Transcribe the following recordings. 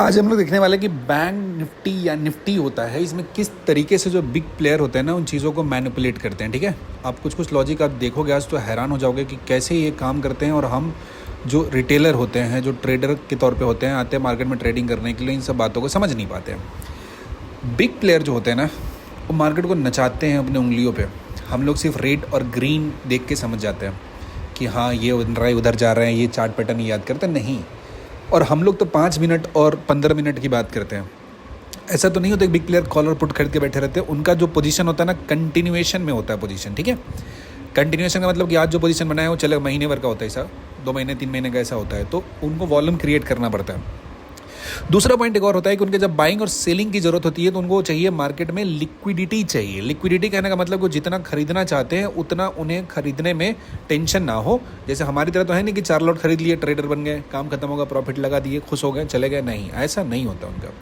आज हम लोग देखने वाले कि बैंक निफ्टी या निफ्टी होता है, इसमें किस तरीके से जो बिग प्लेयर होते हैं ना उन चीज़ों को मैनिपुलेट करते हैं। ठीक है, आप कुछ लॉजिक आप देखोगे आज तो हैरान हो जाओगे कि कैसे ये काम करते हैं। और हम जो रिटेलर होते हैं, जो ट्रेडर के तौर पे होते हैं, आते हैं मार्केट में ट्रेडिंग करने के लिए, इन सब बातों को समझ नहीं पाते हैं। बिग प्लेयर जो होते हैं ना, वो मार्केट को नचाते हैं अपने उंगलियों पे। हम लोग सिर्फ रेड और ग्रीन देख के समझ जाते हैं कि हाँ ये उधर जा रहे हैं, ये चार्ट पैटर्न याद करते नहीं। और हम लोग तो 5 मिनट और 15 मिनट की बात करते हैं। ऐसा तो नहीं होता, बिग प्लेयर कॉल और पुट खरीद के बैठे रहते हैं। उनका जो पोजीशन होता है ना, कंटिन्यूएशन में होता है पोजीशन। ठीक है, कंटिन्यूएशन का मतलब कि आज जो पोजीशन बनाया है वो चले महीने भर का होता है, ऐसा 2 महीने 3 महीने का ऐसा होता है। तो उनको वॉल्यूम क्रिएट करना पड़ता है। दूसरा पॉइंट एक और होता है कि उनके जब बाइंग और सेलिंग की जरूरत होती है तो उनको चाहिए मार्केट में लिक्विडिटी चाहिए। लिक्विडिटी कहने का मतलब वो जितना खरीदना चाहते हैं उतना उन्हें खरीदने में टेंशन ना हो। जैसे हमारी तरह तो है नहीं कि 4 लॉट खरीद लिए, ट्रेडर बन गए, काम खत्म होगा, प्रॉफिट लगा दिए, खुश हो गए, चले गए। नहीं, ऐसा नहीं होता उनका।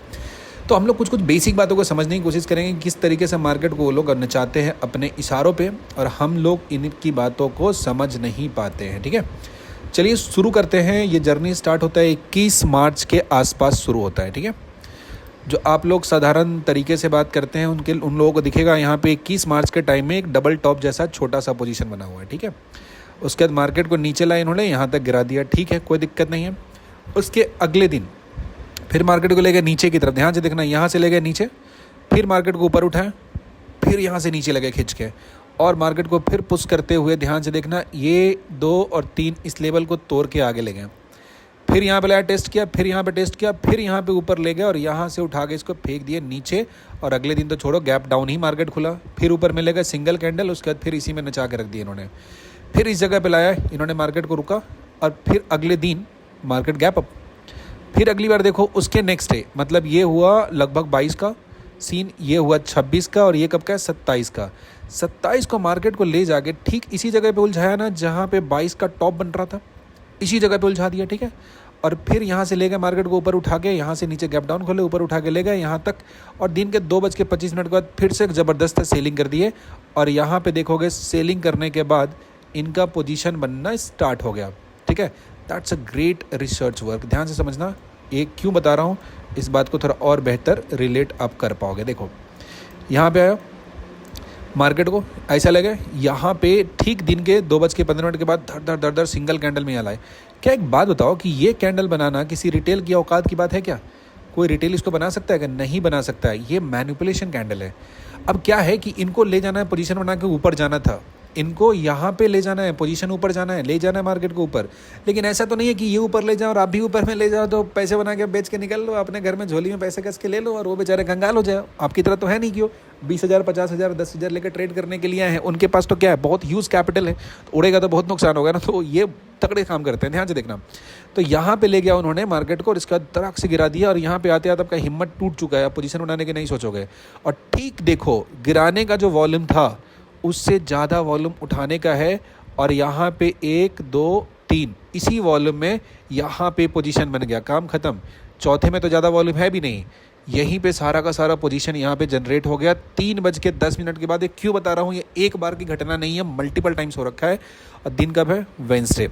तो हम लोग कुछ बेसिक बातों को समझने की कोशिश करेंगे, किस तरीके से मार्केट को वो लोग नचाते हैं अपने इशारों पे, और हम लोग इनकी बातों को समझ नहीं पाते हैं। ठीक है, चलिए शुरू करते हैं। ये जर्नी स्टार्ट होता है 21 मार्च के आसपास शुरू होता है। ठीक है, जो आप लोग साधारण तरीके से बात करते हैं उन लोगों को दिखेगा यहाँ पे 21 मार्च के टाइम में एक डबल टॉप जैसा छोटा सा पोजीशन बना हुआ है। ठीक है, उसके बाद मार्केट को नीचे लाए इन्होंने, यहाँ तक गिरा दिया। ठीक है, कोई दिक्कत नहीं है। उसके अगले दिन फिर मार्केट को ले गए नीचे की तरफ, ध्यान से देखना, यहाँ से ले गए नीचे, फिर मार्केट को ऊपर उठाए, फिर यहाँ से नीचे लगे खींच के, और मार्केट को फिर पुश करते हुए, ध्यान से देखना, ये 2 और 3 इस लेवल को तोड़ के आगे ले गए। फिर यहाँ पे लाया, टेस्ट किया, फिर यहाँ पे टेस्ट किया, फिर यहाँ पे ऊपर ले गए और यहाँ से उठा के इसको फेंक दिए नीचे। और अगले दिन तो छोड़ो, गैप डाउन ही मार्केट खुला, फिर ऊपर में ले गए सिंगल कैंडल, उसके बाद फिर इसी में नचा के रख दिए इन्होंने। फिर इस जगह पे लाया इन्होंने, मार्केट को रुका, और फिर अगले दिन मार्केट गैप अप। फिर अगली बार देखो उसके नेक्स्ट डे, मतलब ये हुआ लगभग 22 का सीन, ये हुआ 26 का, और ये कब का है, 27 का। 27 को मार्केट को ले जाके ठीक इसी जगह पे उलझाया ना जहाँ पे 22 का टॉप बन रहा था, इसी जगह पे उलझा दिया। ठीक है, और फिर यहाँ से ले गए मार्केट को ऊपर उठा के, यहाँ से नीचे गैप डाउन खोले, ऊपर उठा के ले गए यहाँ तक, और दिन के 2:25 के बाद फिर से ज़बरदस्त सेलिंग कर दिए। और यहाँ पे देखोगे सेलिंग करने के बाद इनका पोजीशन बनना स्टार्ट हो गया। ठीक है, that's a great research work. ध्यान से समझना, एक क्यों बता रहा हूँ, इस बात को थोड़ा और बेहतर रिलेट आप कर पाओगे। देखो यहाँ पे आया, मार्केट को ऐसा लगे, यहाँ पे ठीक दिन के 2:15 के बाद धड़ धड़ सिंगल कैंडल में यहाँ लाए। क्या एक बात बताओ कि ये कैंडल बनाना किसी रिटेल की औकात की बात है क्या? कोई रिटेल इसको बना सकता है क्या? नहीं बना सकता है। ये मैनिपुलेशन कैंडल है। अब क्या है कि इनको ले जाना है, पोजीशन बना के ऊपर जाना था, इनको यहाँ पे ले जाना है, पोजीशन ऊपर जाना है, ले जाना है मार्केट को ऊपर। लेकिन ऐसा तो नहीं है कि ये ऊपर ले जाओ और आप भी ऊपर में ले जाओ तो पैसे बना के बेच के निकल लो, अपने घर में झोली में पैसे कस के ले लो और वो बेचारे कंगाल हो जाए। आपकी तरह तो है नहीं कि वो 20,000 50,000 10,000 लेकर ट्रेड करने के लिए आए हैं। उनके पास तो क्या है, बहुत ह्यूज कैपिटल है, तो उड़ेगा तो बहुत नुकसान होगा ना। तो ये तगड़े काम करते हैं, ध्यान से देखना। तो यहाँ पे ले गया उन्होंने मार्केट को और इसका तड़ाक से गिरा दिया, और यहाँ पे आते आते आपका हिम्मत टूट चुका है, पोजीशन बनाने के नहीं सोचोगे। और ठीक देखो, गिराने का जो वॉल्यूम था उससे ज़्यादा वॉल्यूम उठाने का है, और यहाँ पे 1 2 3 इसी वॉल्यूम में यहाँ पे पोजीशन बन गया, काम खत्म। चौथे में तो ज़्यादा वॉल्यूम है भी नहीं, यहीं पे सारा का सारा पोजीशन यहाँ पे जनरेट हो गया 3:10 के बाद। ये क्यों बता रहा हूँ, ये एक बार की घटना नहीं है, मल्टीपल टाइम्स हो रखा है। और दिन कब है, वेडनेसडे।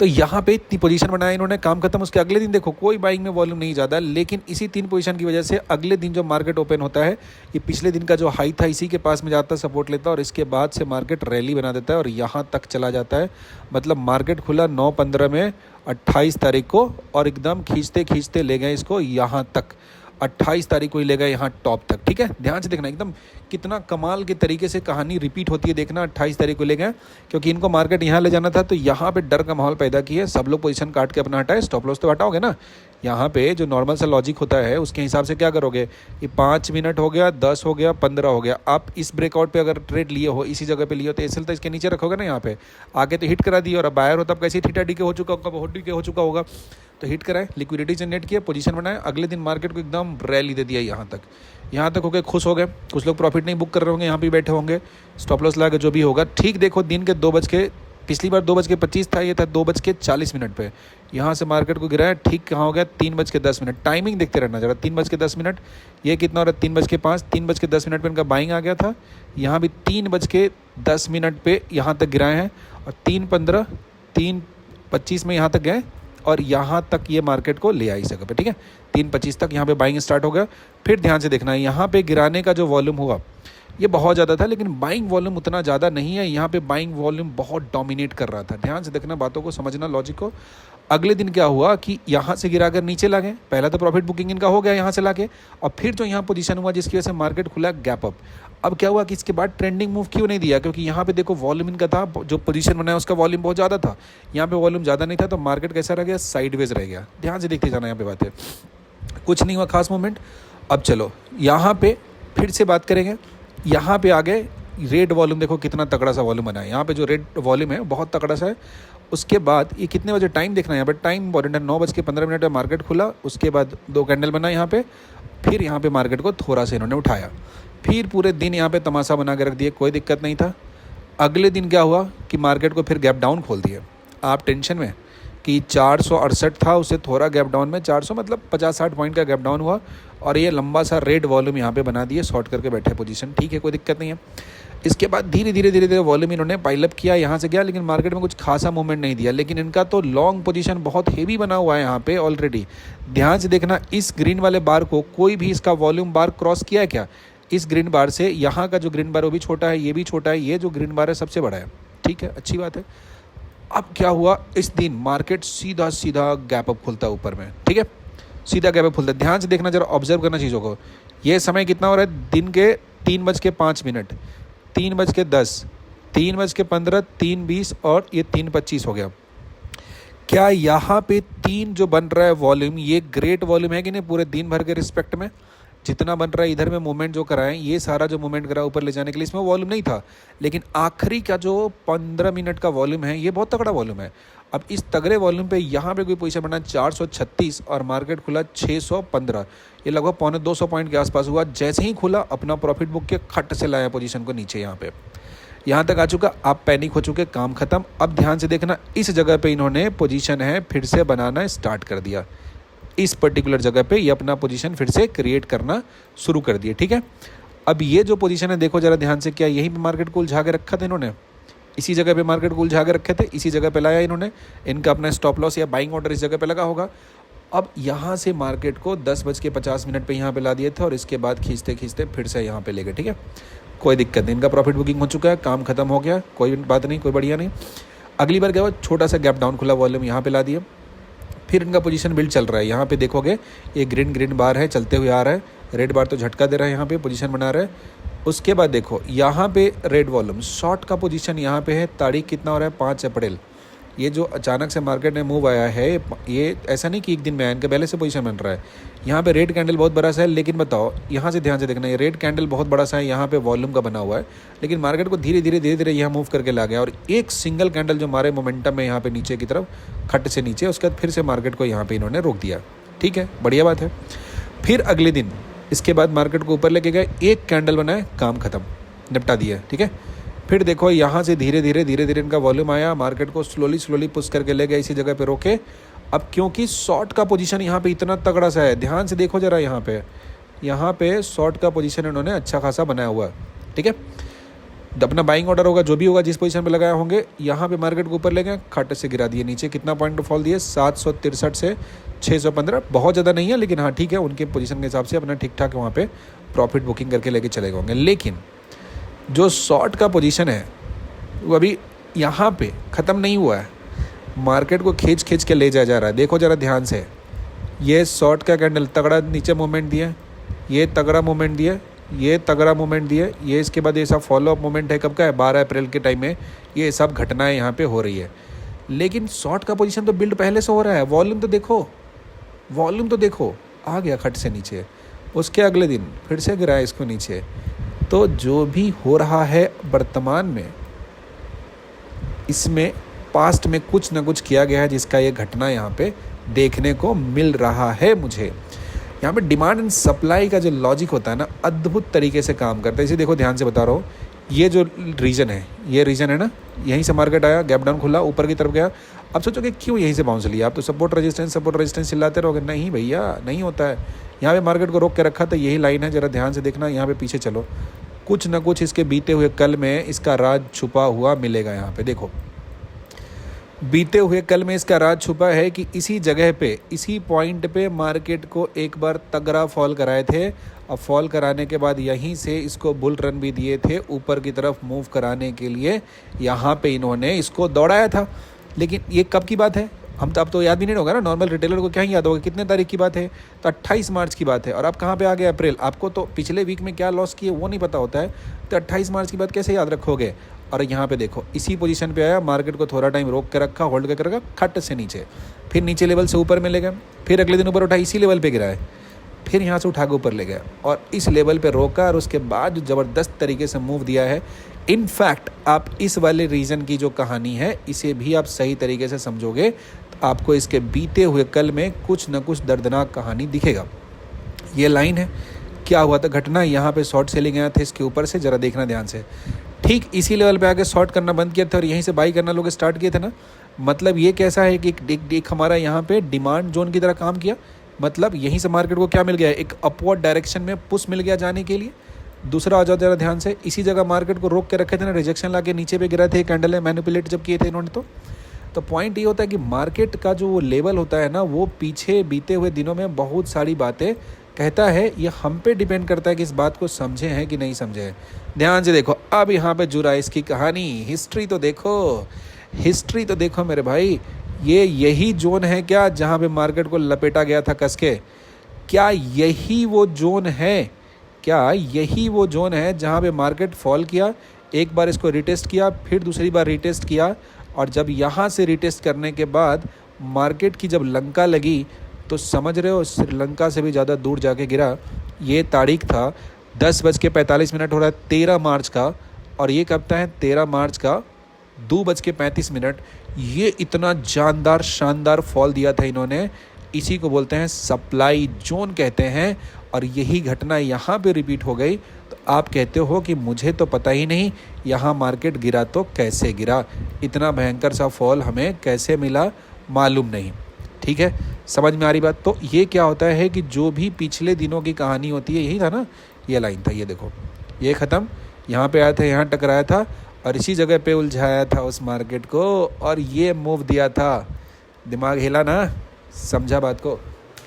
तो यहाँ पे इतनी पोजीशन बनाया इन्होंने, काम खत्म। उसके अगले दिन देखो कोई बाइंग में वॉल्यूम नहीं ज़्यादा, लेकिन इसी 3 पोजीशन की वजह से अगले दिन जो मार्केट ओपन होता है, ये पिछले दिन का जो हाई था इसी के पास में जाता है, सपोर्ट लेता है, और इसके बाद से मार्केट रैली बना देता है और यहाँ तक चला जाता है। मतलब मार्केट खुला 9/15 में 28 तारीख को, और एकदम खींचते खींचते ले गए इसको यहाँ तक, 28 तारीख को ही ले गए यहाँ टॉप तक। ठीक है, ध्यान से देखना, एकदम कितना कमाल के तरीके से कहानी रिपीट होती है, देखना। 28 तारीख को ले गए क्योंकि इनको मार्केट यहाँ ले जाना था, तो यहाँ पे डर का माहौल पैदा किया, सब लोग पोजीशन काट के अपना हटाए। स्टॉप लॉस तो हटाओगे ना। यहाँ पे जो नॉर्मल सा लॉजिक होता है उसके हिसाब से क्या करोगे, ये 5 मिनट हो गया, 10 हो गया, 15 हो गया। आप इस ब्रेकआउट पे अगर ट्रेड लिए हो, इसी जगह पे लिए हो, तो एसएल तो इसके नीचे रखोगे ना, यहाँ पे आगे तो हिट करा दिए, और अब बायर हो तब कैसे थीटा डी के हो चुका होगा, बहुत डी के हो चुका होगा, तो हिट कराए, लिक्विडिटी जनरेट किया, पोजीशन बनाए। अगले दिन मार्केट को एकदम रैली दे दिया, यहाँ तक हो गए, खुश हो गए। कुछ लोग प्रॉफिट नहीं बुक कर रहे होंगे, यहाँ पे बैठे होंगे, स्टॉप लॉस लगा के जो भी होगा। ठीक देखो, दिन के 2 बज के, पिछली बार 2:25 था, ये था 2:40 पे, यहाँ से मार्केट को गिराया। ठीक कहाँ हो गया, 3:10। टाइमिंग देखते रहना जरा, 3:10। ये कितना हो रहा है, 3:05, 3:10 पे इनका बाइंग आ गया था। यहाँ भी 3:10 पे यहाँ तक गिराए हैं, और 3:15 3:25 में यहाँ तक गए, और यहाँ तक ये मार्केट को ले आई इस जगह पे, ठीक है। 3.25 तक यहाँ पे बाइंग स्टार्ट हो गया। फिर ध्यान से देखना है, यहाँ पे गिराने का जो वॉल्यूम हुआ ये बहुत ज़्यादा था, लेकिन बाइंग वॉल्यूम उतना ज़्यादा नहीं है। यहाँ पे बाइंग वॉल्यूम बहुत डोमिनेट कर रहा था। ध्यान से देखना, बातों को समझना, लॉजिक को। अगले दिन क्या हुआ कि यहाँ से गिराकर नीचे ला गए। पहला तो प्रॉफिट बुकिंग इनका हो गया यहाँ से लाके, और फिर जो यहाँ पोजीशन हुआ जिसकी वजह से मार्केट खुला गैप अप। अब क्या हुआ कि इसके बाद ट्रेंडिंग मूव क्यों नहीं दिया, क्योंकि यहाँ पे देखो वॉल्यूम इनका था, जो पोजीशन बनाया उसका वॉल्यूम बहुत ज़्यादा था, यहाँ पे वॉल्यूम ज़्यादा नहीं था, तो मार्केट कैसा रह गया, साइडवेज रह गया। ध्यान से देखते जाना यहाँ पे बातें, कुछ नहीं हुआ खास मूवमेंट। अब चलो यहाँ पे फिर से बात करेंगे। यहाँ पे आ गए, रेड वॉल्यूम देखो कितना तगड़ा सा वॉल्यूम बना है। यहाँ पे जो रेड वॉल्यूम है बहुत तगड़ा सा है। उसके बाद ये कितने बजे, टाइम देखना है यहाँ पे, टाइम इंपॉर्टेंट है। 9:15 में मार्केट खुला, उसके बाद 2 कैंडल बना यहाँ पे, फिर यहाँ पे मार्केट को थोड़ा सा इन्होंने उठाया, फिर पूरे दिन यहाँ पे तमाशा बना के रख दिया, कोई दिक्कत नहीं था। अगले दिन क्या हुआ कि मार्केट को फिर गैप डाउन खोल दिया। आप टेंशन में कि 468 था, उसे थोड़ा गैप डाउन में 400 मतलब 50-60 पॉइंट का गैप डाउन हुआ, और ये लंबा सा रेड वॉल्यूम यहाँ पे बना दिए, शॉर्ट करके बैठे पोजीशन, ठीक है, कोई दिक्कत नहीं है। इसके बाद धीरे धीरे वॉल्यूम इन्होंने पाइलअप किया, यहाँ से गया, लेकिन मार्केट में कुछ खासा मूवमेंट नहीं दिया। लेकिन इनका तो लॉन्ग पोजीशन बहुत हेवी बना हुआ है यहाँ पे ऑलरेडी। ध्यान से देखना, इस ग्रीन वाले बार को कोई भी इसका वॉल्यूम बार क्रॉस किया है क्या? इस ग्रीन बार से यहाँ का जो ग्रीन बार वो भी छोटा है, ये भी छोटा है, ये जो ग्रीन बार है सबसे बड़ा है, ठीक है, अच्छी बात है। अब क्या हुआ, इस दिन मार्केट सीधा सीधा गैप अप खुलता है ऊपर में, ठीक है, सीधा गैप अप खुलता है। ध्यान से देखना, जरा ऑब्जर्व करना चीज़ों को। ये समय कितना हो रहा है, दिन के 3:05, 3:10, 3:15, 3:20 और ये 3:25 हो गया। क्या यहाँ पे 3 जो बन रहा है वॉल्यूम, ये ग्रेट वॉल्यूम है कि नहीं पूरे दिन भर के रिस्पेक्ट में? जितना बन रहा है इधर में मूवमेंट जो कराएं, ये सारा जो मूवमेंट करा ऊपर ले जाने के लिए, इसमें वॉल्यूम नहीं था, लेकिन आखिरी का जो 15 मिनट का वॉल्यूम है ये बहुत तगड़ा वॉल्यूम है। अब इस तगड़े वॉल्यूम पे यहाँ पे कोई पोजीशन बना 436 और मार्केट खुला 615, ये लगभग 250 पॉइंट के आसपास हुआ। जैसे ही खुला अपना प्रॉफिट बुक के खट से लाया पोजीशन को नीचे, यहाँ तक आ चुका, आप पैनिक हो चुके, काम खत्म। अब ध्यान से देखना, इस जगह पे इन्होंने पोजीशन है फिर से बनाना स्टार्ट कर दिया। इस पर्टिकुलर जगह पे ये अपना पोजीशन फिर से क्रिएट करना शुरू कर दिए, ठीक है। अब ये जो पोजीशन है देखो जरा ध्यान से, क्या यहीं पे मार्केट को उलझा के रखा था इन्होंने? इसी जगह पे मार्केट को उलझा के रखे थे, इसी जगह पे लाया इन्होंने। इनका अपना स्टॉप लॉस या बाइंग ऑर्डर इस जगह पे लगा होगा। अब यहाँ से मार्केट को 10:50 पे यहाँ पे ला दिए थे, और इसके बाद खींचते खींचते फिर से यहाँ पे ले गए, ठीक है, कोई दिक्कत नहीं। इनका प्रॉफिट बुकिंग हो चुका है, काम खत्म हो गया, कोई बात नहीं, कोई बढ़िया नहीं। अगली बार क्या हुआ, छोटा सा गैप डाउन खुला, वॉल्यूम यहाँ पे ला दिया, फिर इनका पोजीशन बिल्ड चल रहा है। यहाँ पे देखोगे ये ग्रीन बार है, चलते हुए आ रहा है, रेड बार तो झटका दे रहा है, यहाँ पे पोजीशन बना रहा है। उसके बाद देखो यहाँ पे रेड वॉल्यूम, शॉर्ट का पोजीशन यहाँ पे है। तारीख कितना हो रहा है, 5 अप्रैल। ये जो अचानक से मार्केट में मूव आया है, ये ऐसा नहीं कि एक दिन में आया, इनके पहले से पोजीशन बन रहा है। यहाँ पे रेड कैंडल बहुत बड़ा सा है, लेकिन बताओ यहाँ से ध्यान से देखना, ये रेड कैंडल बहुत बड़ा सा है, यहाँ पे वॉल्यूम का बना हुआ है, लेकिन मार्केट को धीरे धीरे यहाँ मूव करके ला गया। और एक सिंगल कैंडल जो मारे मोमेंटम में यहाँ पे नीचे की तरफ, खट से नीचे, उसके बाद फिर से मार्केट को यहाँ पे इन्होंने रोक दिया, ठीक है, बढ़िया बात है। फिर अगले दिन इसके बाद मार्केट को ऊपर लेके गए, एक कैंडल बनाए, काम खत्म, निपटा दिया, ठीक है। फिर देखो यहाँ से धीरे धीरे इनका वॉल्यूम आया, मार्केट को स्लोली पुश करके ले गए, इसी जगह पे रोके। अब क्योंकि शॉर्ट का पोजीशन यहाँ पे इतना तगड़ा सा है, ध्यान से देखो जरा, यहाँ पे शॉर्ट का पोजीशन इन्होंने अच्छा खासा बनाया हुआ है, ठीक है। अपना बाइंग ऑर्डर होगा, जो भी होगा, जिस पोजीशन पे लगाए होंगे, यहाँ पे मार्केट को ऊपर ले गए, खट से गिरा दिए नीचे। कितना पॉइंट फॉल दिए, 763 से 615, बहुत ज़्यादा नहीं है, लेकिन हाँ ठीक है, उनके पोजीशन के हिसाब से अपना ठीक ठाक वहाँ पे प्रॉफिट बुकिंग करके लेके चले होंगे। लेकिन जो शॉर्ट का पोजीशन है वो अभी यहाँ पे ख़त्म नहीं हुआ है, मार्केट को खींच के ले जा रहा है। देखो ज़रा ध्यान से, ये शॉर्ट का कैंडल तगड़ा नीचे मूवमेंट दिया, ये तगड़ा मूवमेंट दिया, ये तगड़ा मूवमेंट दिया, ये इसके बाद ये सब फॉलो अप मूवमेंट है, कब का है, 12 अप्रैल के टाइम में ये सब घटनाएं यहाँ पे हो रही है। लेकिन शॉर्ट का पोजीशन तो बिल्ड पहले से हो रहा है, वॉल्यूम तो देखो आ गया खट से नीचे, उसके अगले दिन फिर से गिराया इसको नीचे। तो जो भी हो रहा है वर्तमान में, इसमें पास्ट में कुछ ना कुछ किया गया है, जिसका ये घटना यहाँ पे देखने को मिल रहा है मुझे। यहाँ पे डिमांड एंड सप्लाई का जो लॉजिक होता है ना, अद्भुत तरीके से काम करता है। इसे देखो ध्यान से बता रहा हूँ, ये जो रीजन है, ये रीजन है ना, यहीं से मार्केट आया, गैप डाउन खुला, ऊपर की तरफ गया। अब सोचो कि क्यों यहीं से बाउंस लिया, आप तो सपोर्ट रेजिस्टेंस चिल्लाते रहोगे, नहीं भैया नहीं होता है। यहाँ पे मार्केट को रोक के रखा था, यही लाइन है, जरा ध्यान से देखना। यहाँ पे पीछे चलो, कुछ ना कुछ इसके बीते हुए कल में इसका राज छुपा हुआ मिलेगा। यहाँ पे देखो, बीते हुए कल में इसका राज छुपा है कि इसी जगह पे, इसी पॉइंट पे मार्केट को एक बार तगड़ा फॉल कराए थे। अब फॉल कराने के बाद यहीं से इसको बुल रन भी दिए थे ऊपर की तरफ मूव कराने के लिए। यहाँ पे इन्होंने इसको दौड़ाया था। लेकिन ये कब की बात है, हम तो अब तो याद भी नहीं होगा ना, नॉर्मल रिटेलर को क्या ही याद होगा कितने तारीख की बात है, तो 28 मार्च की बात है। और अब कहाँ पे आ गया अप्रैल, आपको तो पिछले वीक में क्या लॉस किए वो नहीं पता होता है, तो 28 मार्च की बात कैसे याद रखोगे। और यहाँ पे देखो इसी पोजीशन पे आया, मार्केट को थोड़ा टाइम रोक के रखा, होल्ड करके रखा, खट से नीचे, फिर नीचे लेवल से ऊपर में ले गया, फिर अगले दिन ऊपर उठा, इसी लेवल पे गिरा है, फिर यहाँ से उठा के ऊपर ले गया और इस लेवल पे रोका और उसके बाद जो ज़बरदस्त तरीके से मूव दिया है। इनफैक्ट आप इस वाले रीज़न की जो कहानी है इसे भी आप सही तरीके से समझोगे तो आपको इसके बीते हुए कल में कुछ न कुछ दर्दनाक कहानी दिखेगा। ये लाइन है, क्या हुआ था घटना, यहाँ पे शॉर्ट सेलिंग आया था इसके ऊपर से, ज़रा देखना ध्यान से। ठीक इसी लेवल पे आके शॉर्ट करना बंद किया था और यहीं से बाई करना लोग स्टार्ट किए थे ना। मतलब ये कैसा है कि एक हमारा यहाँ पे डिमांड जोन की तरह काम किया। मतलब यहीं से मार्केट को क्या मिल गया, एक अपवर्ड डायरेक्शन में पुश मिल गया जाने के लिए। दूसरा आ जाओ जरा ध्यान से, इसी जगह मार्केट को रोक के रखे थे ना, रिजेक्शन ला के नीचे पे गिरा थे, कैंडल है मैनिपुलेट जब किए थे इन्होंने। तो पॉइंट ये होता है कि मार्केट का जो वो लेवल होता है ना, वो पीछे बीते हुए दिनों में बहुत सारी बातें कहता है। ये हम पे डिपेंड करता है कि इस बात को समझे हैं कि नहीं समझे हैं। ध्यान से देखो, अब यहाँ पे जुड़ा इसकी कहानी, हिस्ट्री तो देखो, हिस्ट्री तो देखो मेरे भाई। ये यही जोन है क्या जहाँ पे मार्केट को लपेटा गया था कस के? क्या यही वो जोन है? क्या यही वो जोन है जहाँ पे मार्केट फॉल किया, एक बार इसको रिटेस्ट किया, फिर दूसरी बार रिटेस्ट किया, और जब यहाँ से रिटेस्ट करने के बाद मार्केट की जब लंका लगी तो समझ रहे हो श्रीलंका से भी ज़्यादा दूर जाके गिरा। ये तारीख था 10:45 हो रहा है 13 मार्च का, और ये कब है 13 मार्च का 2:35। ये इतना जानदार शानदार फॉल दिया था इन्होंने, इसी को बोलते हैं सप्लाई जोन कहते हैं। और यही घटना यहाँ पे रिपीट हो गई तो आप कहते हो कि मुझे तो पता ही नहीं यहाँ मार्केट गिरा तो कैसे गिरा, इतना भयंकर सा फॉल हमें कैसे मिला मालूम नहीं। ठीक है, समझ में आ रही बात। तो ये क्या होता है कि जो भी पिछले दिनों की कहानी होती है, यही था ना, ये लाइन था, ये देखो, ये ख़त्म, यहाँ पे आया था, यहाँ टकराया था और इसी जगह पे उलझाया था उस मार्केट को, और ये मूव दिया था। दिमाग हिला ना, समझा बात को।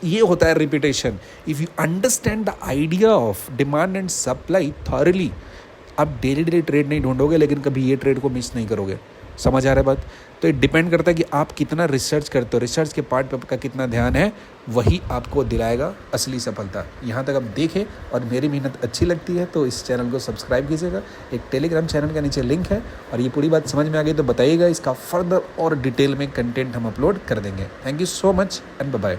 ये होता है repetition. If you understand the idea of demand and supply thoroughly, आप डेली डेली ट्रेड नहीं ढूंढोगे लेकिन कभी ये ट्रेड को मिस नहीं करोगे। समझ आ रहा है बात। तो ये डिपेंड करता है कि आप कितना रिसर्च करते हो, रिसर्च के पार्ट पर आपका कितना ध्यान है, वही आपको दिलाएगा असली सफलता। यहाँ तक आप देखें और मेरी मेहनत अच्छी लगती है तो इस चैनल को सब्सक्राइब कीजिएगा। एक टेलीग्राम चैनल का नीचे लिंक है, और ये पूरी बात समझ में आ गई तो बताइएगा, इसका फर्दर और डिटेल में कंटेंट हम अपलोड कर देंगे। Thank you so much and bye bye.